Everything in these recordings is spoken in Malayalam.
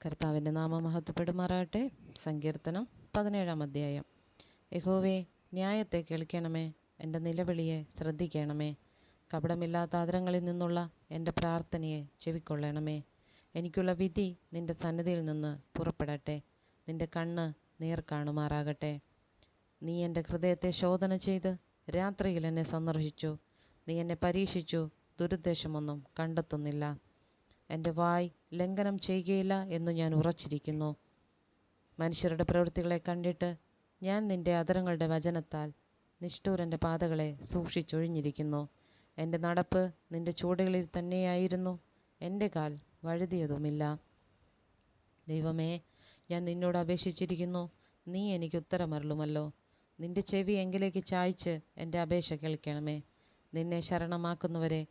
കർത്താവിൻ്റെ നാമം മഹത്വപ്പെടുമാറാകട്ടെ. സങ്കീർത്തനം 17-ാം അധ്യായം. യഹോവേ, ന്യായത്തെ കേൾക്കണമേ, എൻ്റെ നിലവിളിയെ ശ്രദ്ധിക്കണമേ. കപടമില്ലാത്ത ആദരങ്ങളിൽ നിന്നുള്ള എൻ്റെ പ്രാർത്ഥനയെ ചെവിക്കൊള്ളണമേ. എനിക്കുള്ള വിധി നിൻ്റെ സന്നിധിയിൽ നിന്ന് പുറപ്പെടട്ടെ. നിൻ്റെ കണ്ണ് നേർ കാണുമാറാകട്ടെ. നീ എൻ്റെ ഹൃദയത്തെ ശോധന ചെയ്ത് രാത്രിയിൽ എന്നെ സന്ദർശിച്ചു. നീ എന്നെ പരീക്ഷിച്ചു, ദുരുദ്ദേശമൊന്നും കണ്ടെത്തുന്നില്ല. എൻ്റെ വായ് ലംഘനം ചെയ്യുകയില്ല എന്ന് ഞാൻ ഉറച്ചിരിക്കുന്നു. മനുഷ്യരുടെ പ്രവൃത്തികളെ കണ്ടിട്ട് ഞാൻ നിൻ്റെ അധരങ്ങളുടെ വചനത്താൽ നിഷ്ഠൂരൻ്റെ പാതകളെ സൂക്ഷിച്ചൊഴിഞ്ഞിരിക്കുന്നു. എൻ്റെ നടപ്പ് നിൻ്റെ ചുവടുകളിൽ തന്നെയായിരുന്നു, എൻ്റെ കാൽ വഴുതിയതുമില്ല. ദൈവമേ, ഞാൻ നിന്നോട് അപേക്ഷിച്ചിരിക്കുന്നു, നീ എനിക്ക് ഉത്തരമരുളുമല്ലോ. നിൻ്റെ ചെവി എങ്കിലേക്ക് ചായ്ച്ച് എൻ്റെ അപേക്ഷ കേൾക്കണമേ. നിന്നെ ശരണമാക്കുന്നവരെ,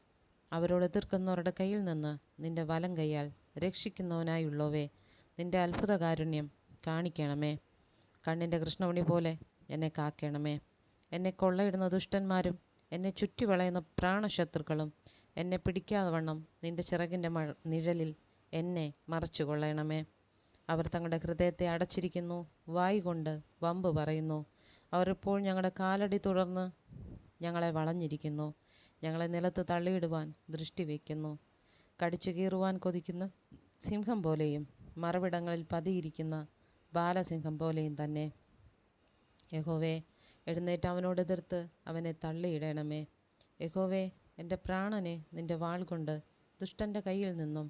അവരോട് എതിർക്കുന്നവരുടെ കയ്യിൽ നിന്ന് നിൻ്റെ വലം കൈയാൽ രക്ഷിക്കുന്നവനായുള്ളവേ, നിൻ്റെ അത്ഭുതകാരുണ്യം കാണിക്കണമേ. കണ്ണിൻ്റെ കൃഷ്ണമണി പോലെ എന്നെ കാക്കണമേ. എന്നെ കൊള്ളയിടുന്ന ദുഷ്ടന്മാരും എന്നെ ചുറ്റിവളയുന്ന പ്രാണശത്രുക്കളും എന്നെ പിടിക്കാതെ വണ്ണം നിൻ്റെ ചിറകിൻ്റെ നിഴലിൽ എന്നെ മറച്ചു കൊള്ളണമേ. അവർ തങ്ങളുടെ ഹൃദയത്തെ അടച്ചിരിക്കുന്നു, വായ് കൊണ്ട് വമ്പ് പറയുന്നു. അവർ ഇപ്പോൾ ഞങ്ങളുടെ കാലടി തുടർന്ന് ഞങ്ങളെ വളഞ്ഞിരിക്കുന്നു. ഞങ്ങളെ നിലത്ത് തള്ളിയിടുവാൻ ദൃഷ്ടി വയ്ക്കുന്നു. കടിച്ചു കീറുവാൻ കൊതിക്കുന്ന സിംഹം പോലെയും മറവിടങ്ങളിൽ പതിയിരിക്കുന്ന ബാലസിംഹം പോലെയും തന്നെ. യഹോവേ, എഴുന്നേറ്റ് അവനോട് എതിർത്ത് അവനെ തള്ളിയിടണമേ. യഹോവേ, എൻ്റെ പ്രാണനെ നിൻ്റെ വാൾ കൊണ്ട് ദുഷ്ടൻ്റെ കയ്യിൽ നിന്നും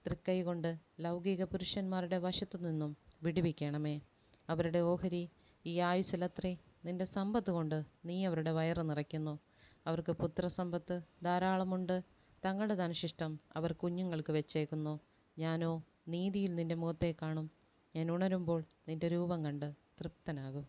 തൃക്കൈ കൊണ്ട് ലൗകിക പുരുഷന്മാരുടെ വശത്തു നിന്നും വിടുവിക്കണമേ. അവരുടെ ഓഹരി ഈ ആയുസ്സിലത്രേ. നിൻ്റെ സമ്പത്ത് കൊണ്ട് നീ അവരുടെ വയറ് നിറയ്ക്കുന്നു. അവർക്ക് പുത്രസമ്പത്ത് ധാരാളമുണ്ട്. തങ്ങളുടെ ധനശിഷ്ടം അവർ കുഞ്ഞുങ്ങൾക്ക് വെച്ചേക്കുന്നു. ഞാനോ നീതിയിൽ നിൻ്റെ മുഖത്തെ കാണും. ഞാൻ ഉണരുമ്പോൾ നിൻ്റെ രൂപം കണ്ട് തൃപ്തനാകും.